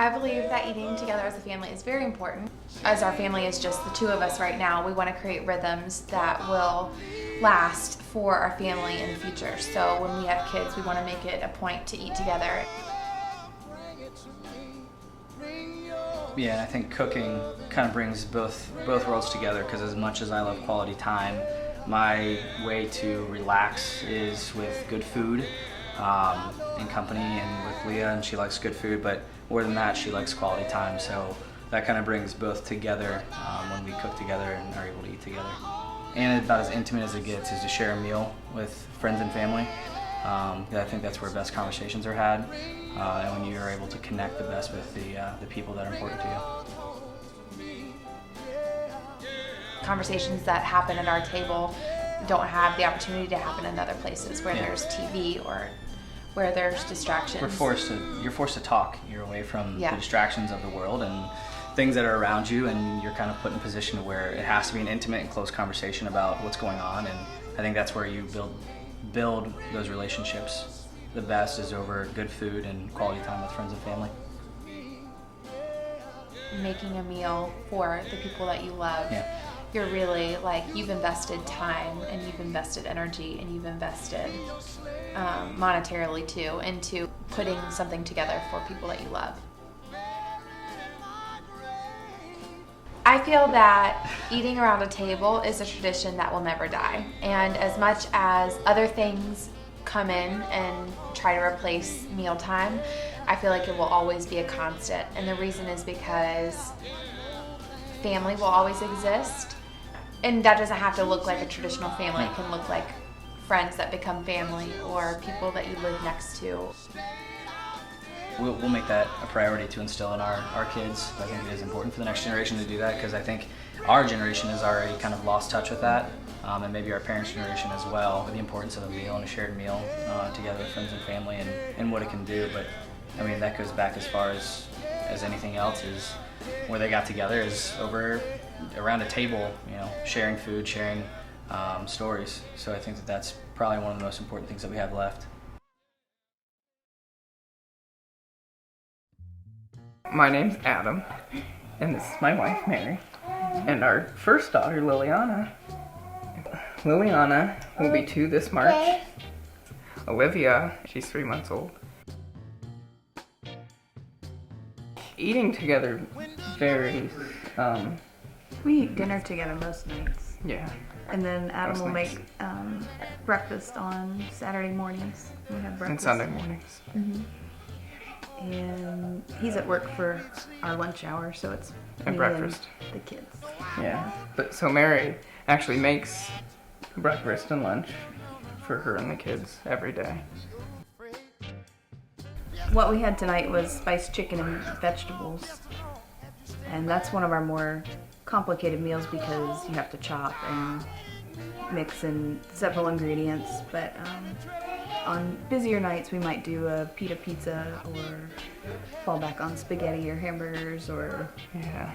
I believe that eating together as a family is very important. As our family is just the two of us right now, we want to create rhythms that will last for our family in the future. So when we have kids, we want to make it a point to eat together. Yeah, I think cooking kind of brings both worlds together, because as much as I love quality time, my way to relax is with good food in company and with Leah, and she likes good food, but more than that, she likes quality time. So that kind of brings both together when we cook together and are able to eat together. And about as intimate as it gets is to share a meal with friends and family. I think that's where best conversations are had, and when you're able to connect the best with the people that are important to you. Conversations that happen at our table don't have the opportunity to happen in other places where there's TV or where there's distractions. You're forced to talk. You're away from the distractions of the world and things that are around you, and you're kind of put in a position where it has to be an intimate and close conversation about what's going on, and I think that's where you build those relationships. The best is over good food and quality time with friends and family. Making a meal for the people that you love. You're really you've invested time and you've invested energy and you've invested monetarily too into putting something together for people that you love. I feel that eating around a table is a tradition that will never die. And as much as other things come in and try to replace mealtime, I feel like it will always be a constant. And the reason is because family will always exist. And that doesn't have to look like a traditional family. It can look like friends that become family or people that you live next to. We'll make that a priority to instill in our kids. I think it is important for the next generation to do that, because I think our generation has already kind of lost touch with that, and maybe our parents' generation as well, the importance of a meal and a shared meal together with friends and family, and what it can do. But I mean, that goes back as far as anything else, is where they got together is over around a table, sharing food, sharing stories. So I think that's probably one of the most important things that we have left. My name's Adam, and this is my wife, Mary, and our first daughter, Liliana. Liliana will be 2 this March. Olivia, she's 3 months old. Eating together varies. We eat dinner together most nights. Yeah. And then Adam will nights. make breakfast on Saturday mornings. We have breakfast. And Sunday mornings. And he's at work for our lunch hour, so it's And me breakfast. and the kids. Yeah. But so Mary actually makes breakfast and lunch for her and the kids every day. What we had tonight was spiced chicken and vegetables. And that's one of our more complicated meals because you have to chop and mix in several ingredients. But on busier nights, we might do a pita pizza or fall back on spaghetti or hamburgers or... Yeah.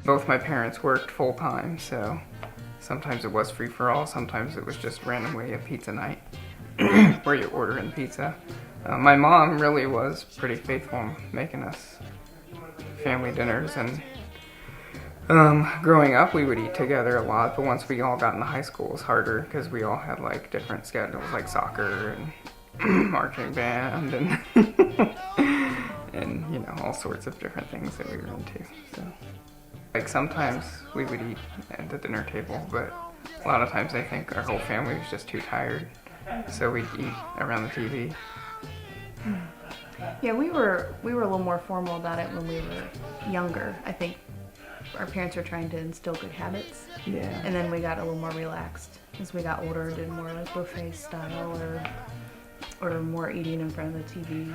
Both my parents worked full time, so sometimes it was free for all, sometimes it was just randomly a pizza night where you order in pizza. My mom really was pretty faithful in making us family dinners, and growing up we would eat together a lot, but once we all got into high school it was harder because we all had different schedules, like soccer and marching band and and all sorts of different things that we were into. So sometimes we would eat at the dinner table, but a lot of times I think our whole family was just too tired, so we'd eat around the TV. Yeah, we were a little more formal about it when we were younger. I think our parents were trying to instill good habits. Yeah. And then we got a little more relaxed as we got older, did more buffet style or more eating in front of the TV.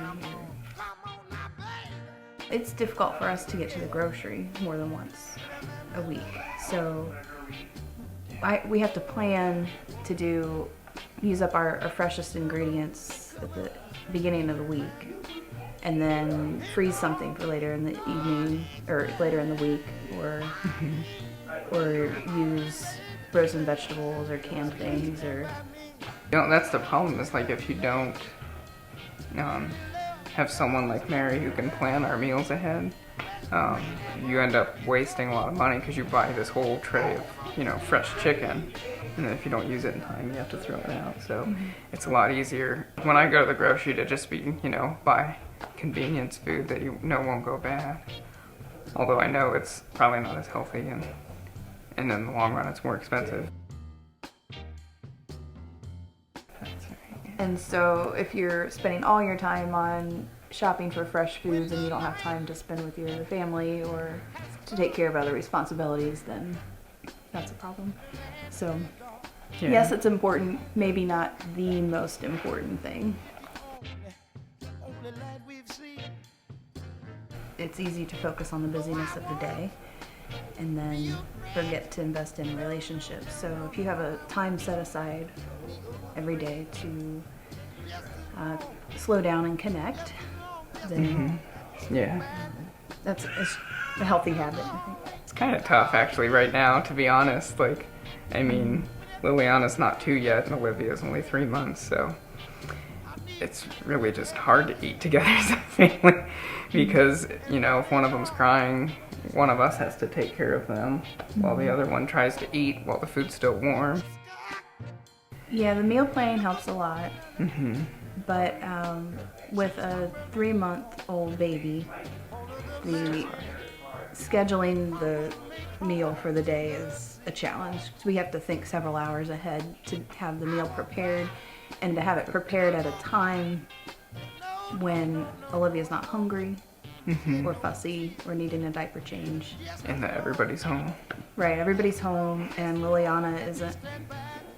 It's difficult for us to get to the grocery more than once a week. So we have to plan to use up our freshest ingredients at the beginning of the week, and then freeze something for later in the evening or later in the week, or use frozen vegetables or canned things, or That's the problem, is if you don't have someone like Mary who can plan our meals ahead, you end up wasting a lot of money because you buy this whole tray of, fresh chicken, and then if you don't use it in time, you have to throw it out. So it's a lot easier when I go to the grocery to just be, buy convenience food that won't go bad. Although I know it's probably not as healthy, and in the long run, it's more expensive. And so if you're spending all your time on shopping for fresh foods and you don't have time to spend with your family or to take care of other responsibilities, then that's a problem. So Yeah. yes, it's important, maybe not the most important thing. It's easy to focus on the busyness of the day and then forget to invest in relationships. So if you have a time set aside every day to slow down and connect, then Yeah. it's a healthy habit, I think. It's kind of tough actually right now, to be honest. Liliana's not 2 yet and Olivia's only 3 months, so it's really just hard to eat together as a family because, if one of them's crying, one of us has to take care of them while the other one tries to eat while the food's still warm. Yeah, the meal planning helps a lot. But with a 3-month-old baby, scheduling the meal for the day is a challenge. We have to think several hours ahead to have the meal prepared, and to have it prepared at a time when Olivia's not hungry or fussy or needing a diaper change. And that everybody's home. Right, everybody's home, and Liliana isn't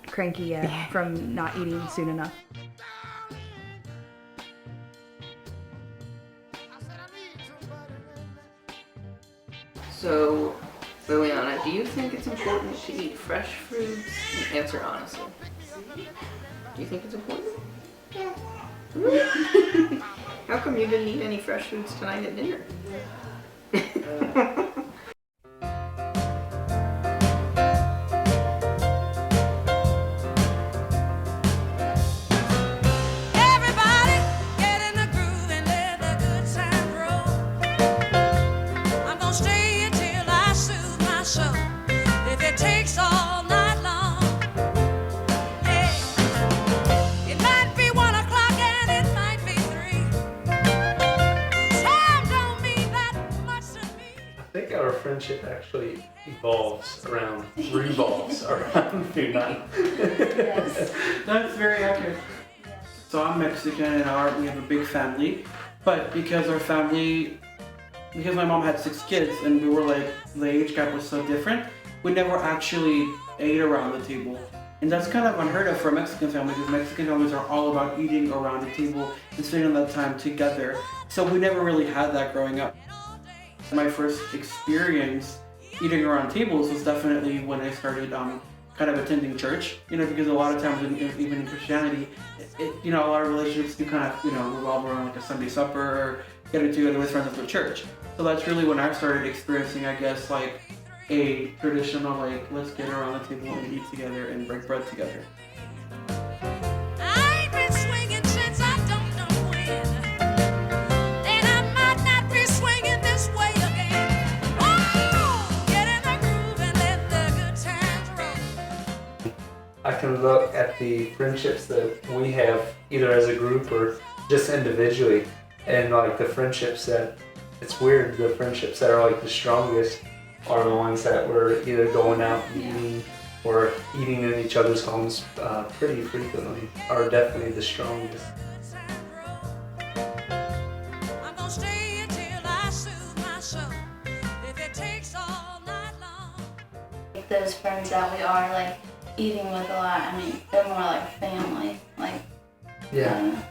cranky yet from not eating soon enough. So, Liliana, do you think it's important to eat fresh foods? Answer honestly. Do you think it's important? Yeah. How come you didn't eat any fresh foods tonight at dinner? Everybody get in the groove and let the good times roll. I'm gonna stay until I soothe my soul. If it takes all night long, yeah. It might be 1 o'clock and it might be 3. Time don't mean that much to me. I think our friendship actually revolves around food night. That's very accurate. So I'm Mexican and we have a big family, but because my mom had 6 kids and we were the age gap was so different, we never actually ate around the table. And that's kind of unheard of for a Mexican family because Mexican families are all about eating around the table and spending that time together. So we never really had that growing up. My first experience eating around tables was definitely when I started kind of attending church, because a lot of times, even in Christianity, a lot of relationships do kind of, revolve around a Sunday supper or getting together with friends after church. So that's really when I started experiencing, I guess, a traditional, let's get around the table and eat together and break bread together. I ain't been swinging since I don't know when, and I might not be swinging this way again. Oh, get in the groove and let the good times roll. I can look at the friendships that we have either as a group or just individually, and the friendships that, it's weird, the friendships that are the strongest are the ones that we're either going out and eating or eating in each other's homes pretty frequently, are definitely the strongest. I'm gonna stay until I soothe my soul. If it takes all night long. Those friends that we are eating with a lot, they're more like family. Yeah.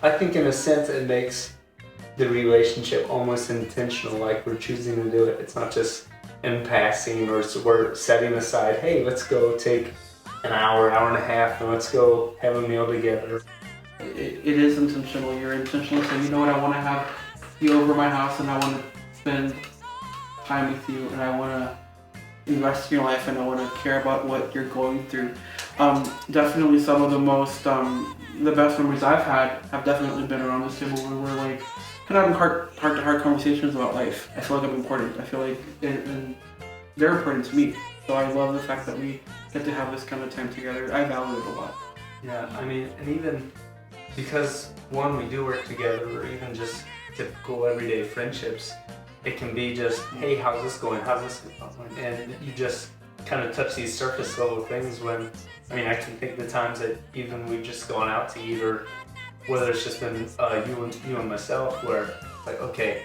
I think in a sense it makes the relationship almost intentional, we're choosing to do it. It's not just in passing, or we're setting aside, hey, let's go take an hour and a half and let's go have a meal together. It is intentional. You're intentional. So I want to have you over my house and I want to spend time with you and I want to invest in your life and I want to care about what you're going through. Definitely some of the most, the best memories I've had have definitely been around this table where we're like kind of having heart-to-heart conversations about life. I feel like I'm important. I feel like and they're important to me. So I love the fact that we get to have this kind of time together. I value it a lot. Yeah, I mean, and even because one, we do work together, or even just typical everyday friendships, it can be just, hey, how's this going? How's this going? And you just kind of touch these surface level things when, I mean, I can think of the times that even we've just gone out to eat, or whether it's just been you and myself, where like, okay,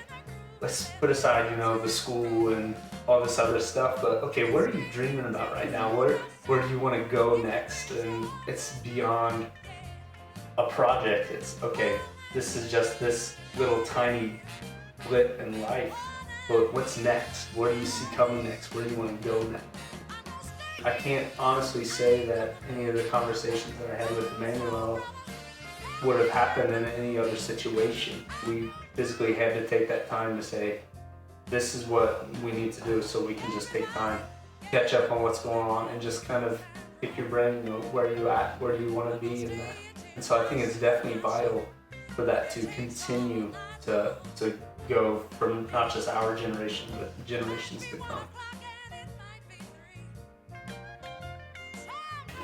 let's put aside, the school and all this other stuff, but okay, what are you dreaming about right now? Where do you want to go next? And it's beyond a project. It's okay, this is just this little tiny blip in life, but what's next? What do you see coming next? Where do you want to go next? I can't honestly say that any of the conversations that I had with Emmanuel would have happened in any other situation. We physically had to take that time to say, this is what we need to do, so we can just take time, catch up on what's going on, and just kind of pick your brain, where are you at, where do you want to be in that. And so I think it's definitely vital for that to continue to go from not just our generation, but generations to come.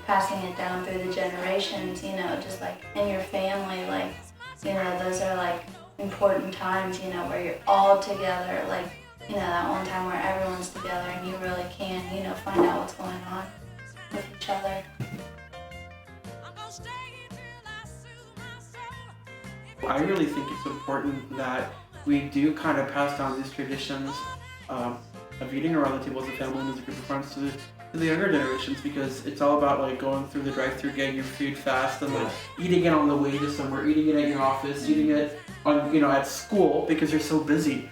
Passing it down through the generations, just like in your family, like, those are like important times, where you're all together, like, that one time where everyone's together and you really can, find out what's going on with each other. I really think it's important that we do kind of pass down these traditions of eating around the table as a family and as a group of friends to the younger generations, because it's all about like going through the drive-thru, getting your food fast, and like eating it on the way to somewhere, eating it at your office, eating it on at school because you're so busy.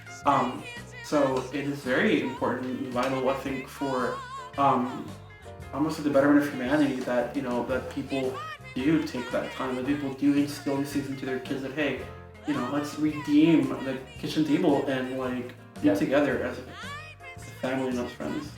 So it is very important and vital, I think, for almost like the betterment of humanity that that people do take that time, that people do instill these things into their kids that, hey, let's redeem the kitchen table and like be together as a family and as friends.